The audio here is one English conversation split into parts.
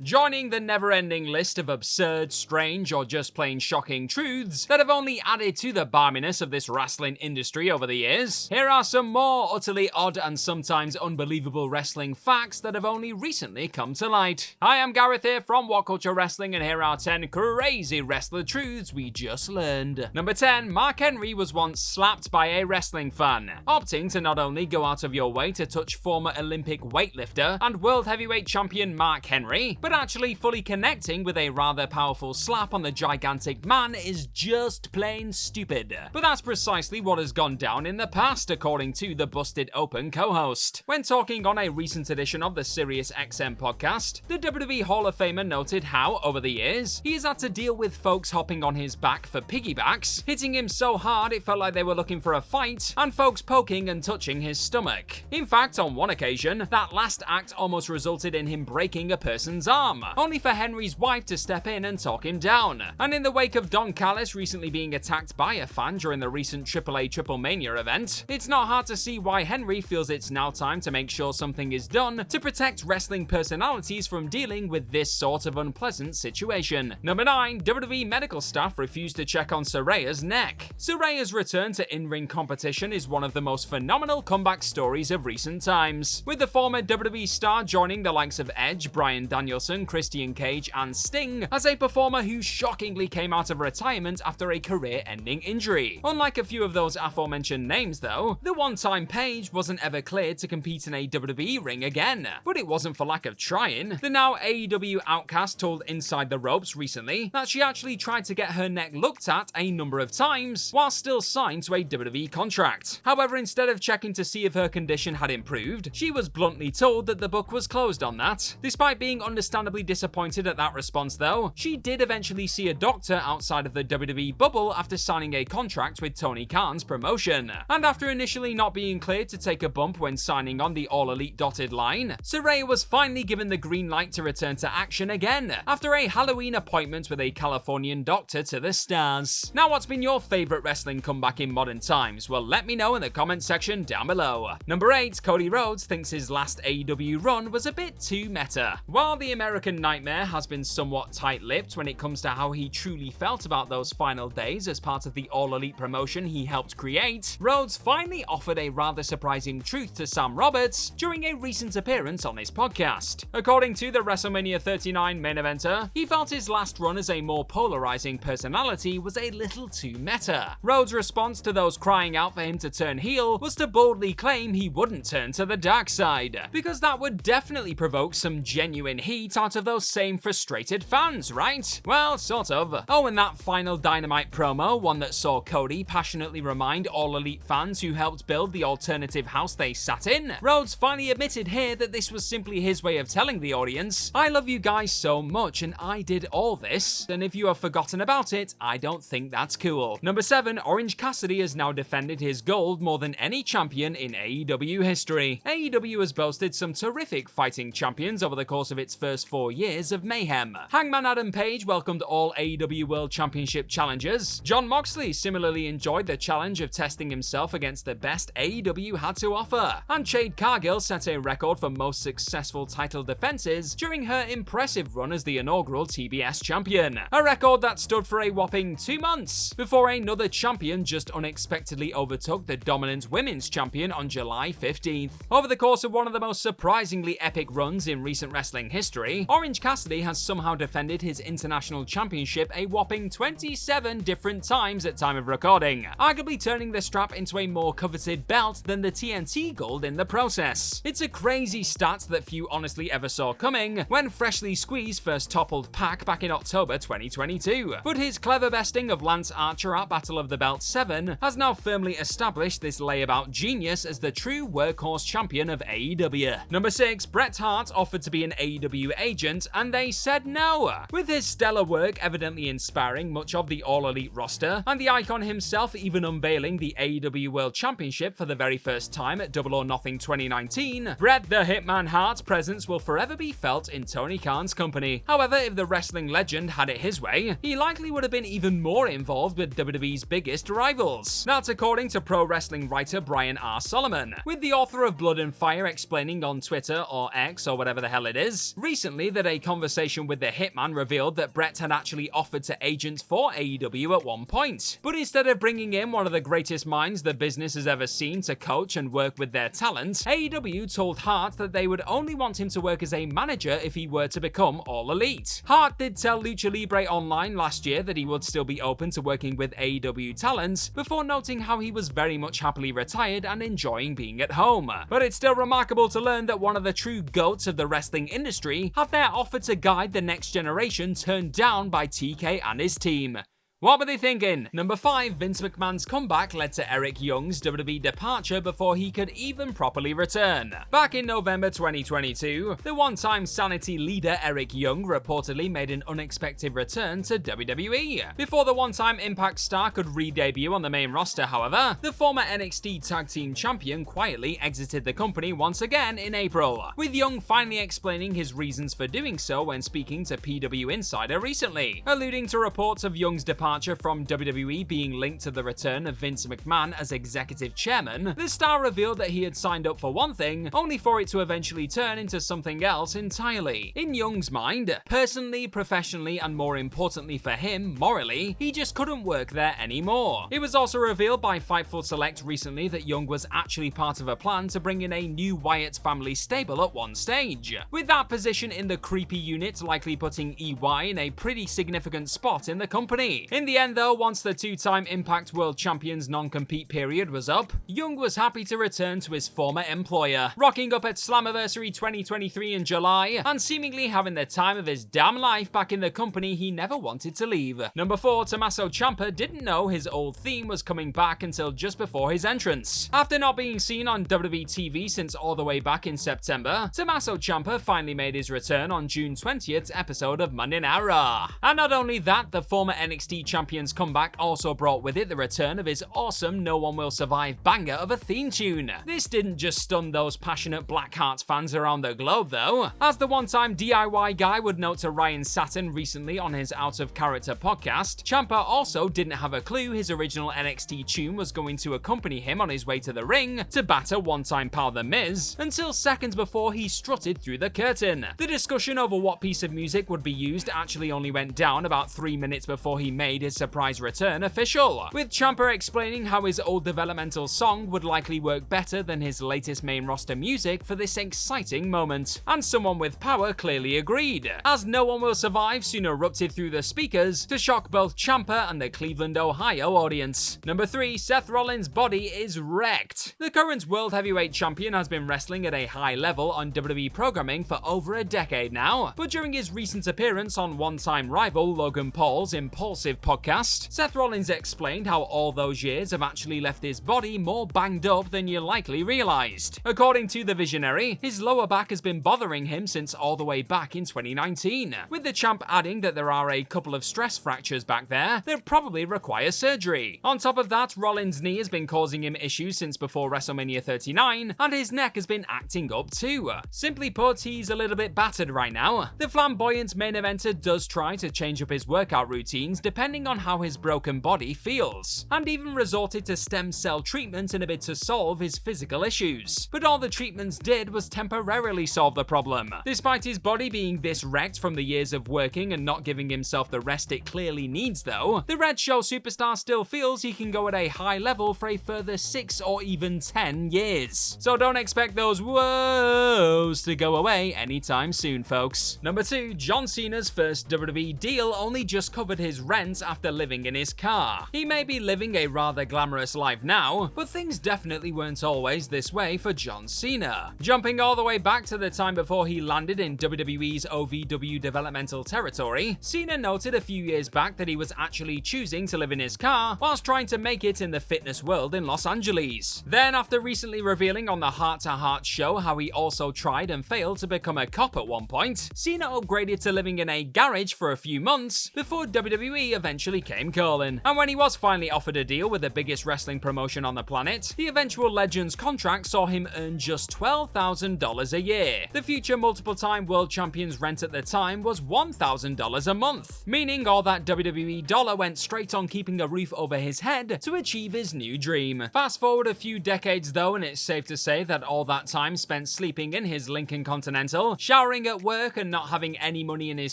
Joining the never-ending list of absurd, strange, or just plain shocking truths that have only added to the barminess of this wrestling industry over the years, here are some more utterly odd and sometimes unbelievable wrestling facts that have only recently come to light. Hi, I'm Gareth here from What Culture Wrestling, and here are 10 crazy wrestler truths we just learned. Number 10, Mark Henry was once slapped by a wrestling fan, opting to not only go out of your way to touch former Olympic weightlifter and world heavyweight champion Mark Henry, but actually fully connecting with a rather powerful slap on the gigantic man is just plain stupid. But that's precisely what has gone down in the past, according to the Busted Open co-host. When talking on a recent edition of the Sirius XM podcast, the WWE Hall of Famer noted how, over the years, he has had to deal with folks hopping on his back for piggybacks, hitting him so hard it felt like they were looking for a fight, and folks poking and touching his stomach. In fact, on one occasion, that last act almost resulted in him breaking a person's arm, only for Henry's wife to step in and talk him down. And in the wake of Don Callis recently being attacked by a fan during the recent AAA Triple Mania event, it's not hard to see why Henry feels it's now time to make sure something is done to protect wrestling personalities from dealing with this sort of unpleasant situation. Number 9, WWE medical staff refused to check on Saraya's neck. Saraya's return to in-ring competition is one of the most phenomenal comeback stories of recent times, with the former WWE star joining the likes of Edge, Bryan Danielson, Christian Cage, and Sting as a performer who shockingly came out of retirement after a career-ending injury. Unlike a few of those aforementioned names though, the one-time Paige wasn't ever cleared to compete in a WWE ring again. But it wasn't for lack of trying. The now AEW outcast told Inside the Ropes recently that she actually tried to get her neck looked at a number of times while still signed to a WWE contract. However, instead of checking to see if her condition had improved, she was bluntly told that the book was closed on that. Despite being understandably disappointed at that response though, she did eventually see a doctor outside of the WWE bubble after signing a contract with Tony Khan's promotion. And after initially not being cleared to take a bump when signing on the All Elite dotted line, Saraya was finally given the green light to return to action again after a Halloween appointment with a Californian doctor to the stars. Now, what's been your favorite wrestling comeback in modern times? Well, let me know in the comment section down below. Number 8, Cody Rhodes thinks his last AEW run was a bit too meta. While the American Nightmare has been somewhat tight-lipped when it comes to how he truly felt about those final days as part of the All Elite promotion he helped create, Rhodes finally offered a rather surprising truth to Sam Roberts during a recent appearance on his podcast. According to the WrestleMania 39 main eventer, he felt his last run as a more polarizing personality was a little too meta. Rhodes' response to those crying out for him to turn heel was to boldly claim he wouldn't turn to the dark side, because that would definitely provoke some genuine heat out of those same frustrated fans, right? Well, sort of. Oh, and that final Dynamite promo, one that saw Cody passionately remind All Elite fans who helped build the alternative house they sat in, Rhodes finally admitted here that this was simply his way of telling the audience, I love you guys so much and I did all this, and if you have forgotten about it, I don't think that's cool. Number 7, Orange Cassidy has now defended his gold more than any champion in AEW history. AEW has boasted some terrific fighting champions over the course of its first 4 years of mayhem. Hangman Adam Page welcomed all AEW World Championship challengers. Jon Moxley similarly enjoyed the challenge of testing himself against the best AEW had to offer. And Jade Cargill set a record for most successful title defenses during her impressive run as the inaugural TBS champion. A record that stood for a whopping 2 months before another champion just unexpectedly overtook the dominant women's champion on July 15th. Over the course of one of the most surprisingly epic runs in recent wrestling history, Orange Cassidy has somehow defended his international championship a whopping 27 different times at time of recording, arguably turning the strap into a more coveted belt than the TNT gold in the process. It's a crazy stat that few honestly ever saw coming when Freshly Squeezed first toppled Pac back in October 2022, but his clever besting of Lance Archer at Battle of the Belt 7 has now firmly established this layabout genius as the true workhorse champion of AEW. Number 6, Bret Hart offered to be an AEW agent and they said no. With his stellar work evidently inspiring much of the All Elite roster, and the icon himself even unveiling the AEW World Championship for the very first time at Double or Nothing 2019, Bret the Hitman Hart's presence will forever be felt in Tony Khan's company. However, if the wrestling legend had it his way, he likely would have been even more involved with WWE's biggest rivals. That's according to pro wrestling writer Brian R. Solomon, with the author of Blood and Fire explaining on Twitter or X or whatever the hell it is recently recently that a conversation with the Hitman revealed that Bret had actually offered to agents for AEW at one point. But instead of bringing in one of the greatest minds the business has ever seen to coach and work with their talent, AEW told Hart that they would only want him to work as a manager if he were to become All Elite. Hart did tell Lucha Libre Online last year that he would still be open to working with AEW talents, before noting how he was very much happily retired and enjoying being at home. But it's still remarkable to learn that one of the true GOATs of the wrestling industry had their offer to guide the next generation turned down by TK and his team. What were they thinking? Number 5, Vince McMahon's comeback led to Eric Young's WWE departure before he could even properly return. Back in November 2022, the one-time Sanity leader Eric Young reportedly made an unexpected return to WWE. Before the one-time Impact star could re-debut on the main roster, however, the former NXT Tag Team Champion quietly exited the company once again in April, with Young finally explaining his reasons for doing so when speaking to PW Insider recently, alluding to reports of Young's departure from WWE being linked to the return of Vince McMahon as executive chairman. The star revealed that he had signed up for one thing, only for it to eventually turn into something else entirely. In Young's mind, personally, professionally, and more importantly for him, morally, he just couldn't work there anymore. It was also revealed by Fightful Select recently that Young was actually part of a plan to bring in a new Wyatt family stable at one stage, with that position in the creepy unit likely putting EY in a pretty significant spot in the company. In the end though, once the two-time Impact World Champion's non-compete period was up, Young was happy to return to his former employer, rocking up at Slammiversary 2023 in July, and seemingly having the time of his damn life back in the company he never wanted to leave. Number 4, Tomaso Ciampa didn't know his old theme was coming back until just before his entrance. After not being seen on WWE TV since all the way back in September, Tomaso Ciampa finally made his return on June 20th episode of Monday Night Raw. And not only that, the former NXT Champion's comeback also brought with it the return of his awesome No One Will Survive banger of a theme tune. This didn't just stun those passionate Blackheart fans around the globe though. As the one-time DIY guy would note to Ryan Satin recently on his Out of Character podcast, Ciampa also didn't have a clue his original NXT tune was going to accompany him on his way to the ring to batter one-time pal The Miz, until seconds before he strutted through the curtain. The discussion over what piece of music would be used actually only went down about 3 minutes before he made his surprise return official, with Ciampa explaining how his old developmental song would likely work better than his latest main roster music for this exciting moment. And someone with power clearly agreed, as No One Will Survive soon erupted through the speakers to shock both Ciampa and the Cleveland, Ohio audience. Number 3, Seth Rollins' body is wrecked. The current World Heavyweight Champion has been wrestling at a high level on WWE programming for over a decade now, but during his recent appearance on one-time rival Logan Paul's Impulsive podcast, Seth Rollins explained how all those years have actually left his body more banged up than you likely realized. According to the Visionary, his lower back has been bothering him since all the way back in 2019, with the champ adding that there are a couple of stress fractures back there that probably require surgery. On top of that, Rollins' knee has been causing him issues since before WrestleMania 39, and his neck has been acting up too. Simply put, he's a little bit battered right now. The flamboyant main eventer does try to change up his workout routines depending on how his broken body feels, and even resorted to stem cell treatment in a bid to solve his physical issues. But all the treatments did was temporarily solve the problem. Despite his body being this wrecked from the years of working and not giving himself the rest it clearly needs though, the Red Show superstar still feels he can go at a high level for a further 6 or even 10 years. So don't expect those woes to go away anytime soon, folks. Number 2, John Cena's first WWE deal only just covered his rent after living in his car. He may be living a rather glamorous life now, but things definitely weren't always this way for John Cena. Jumping all the way back to the time before he landed in WWE's OVW developmental territory, Cena noted a few years back that he was actually choosing to live in his car whilst trying to make it in the fitness world in Los Angeles. Then, after recently revealing on the Heart to Heart show how he also tried and failed to become a cop at one point, Cena upgraded to living in a garage for a few months before WWE eventually eventually came calling. And when he was finally offered a deal with the biggest wrestling promotion on the planet, the eventual legend's contract saw him earn just $12,000 a year. The future multiple-time world champion's rent at the time was $1,000 a month, meaning all that WWE dollar went straight on keeping a roof over his head to achieve his new dream. Fast forward a few decades though, and it's safe to say that all that time spent sleeping in his Lincoln Continental, showering at work, and not having any money in his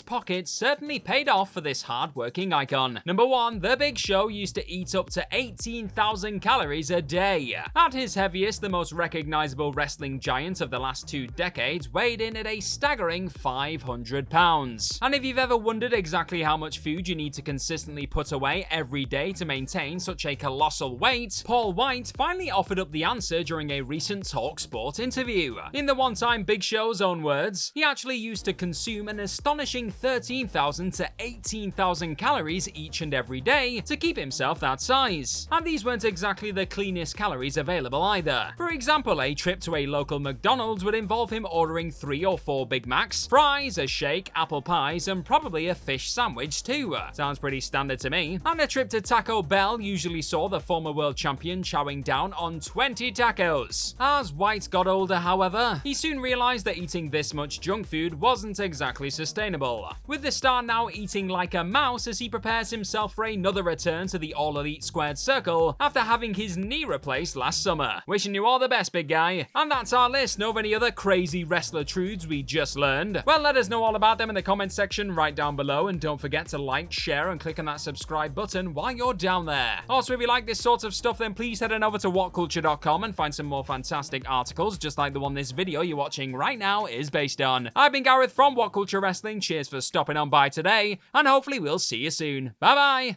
pocket certainly paid off for this hard-working icon. Number 1, The Big Show used to eat up to 18,000 calories a day. At his heaviest, the most recognizable wrestling giant of the last 2 decades weighed in at a staggering 500 pounds. And if you've ever wondered exactly how much food you need to consistently put away every day to maintain such a colossal weight, Paul White finally offered up the answer during a recent TalkSport interview. In the one-time Big Show's own words, he actually used to consume an astonishing 13,000 to 18,000 calories each and every day to keep himself that size. And these weren't exactly the cleanest calories available either. For example, a trip to a local McDonald's would involve him ordering 3 or 4 Big Macs, fries, a shake, apple pies, and probably a fish sandwich too. Sounds pretty standard to me. And a trip to Taco Bell usually saw the former world champion chowing down on 20 tacos. As White got older, however, he soon realized that eating this much junk food wasn't exactly sustainable, with the star now eating like a mouse as he prepares himself for another return to the All Elite Squared Circle after having his knee replaced last summer. Wishing you all the best, big guy. And that's our list. Know of any other crazy wrestler truths we just learned? Well, let us know all about them in the comments section right down below, and don't forget to like, share, and click on that subscribe button while you're down there. Also, if you like this sort of stuff, then please head on over to whatculture.com and find some more fantastic articles just like the one this video you're watching right now is based on. I've been Gareth from What Culture Wrestling. Cheers for stopping on by today, and hopefully we'll see you soon. Bye bye!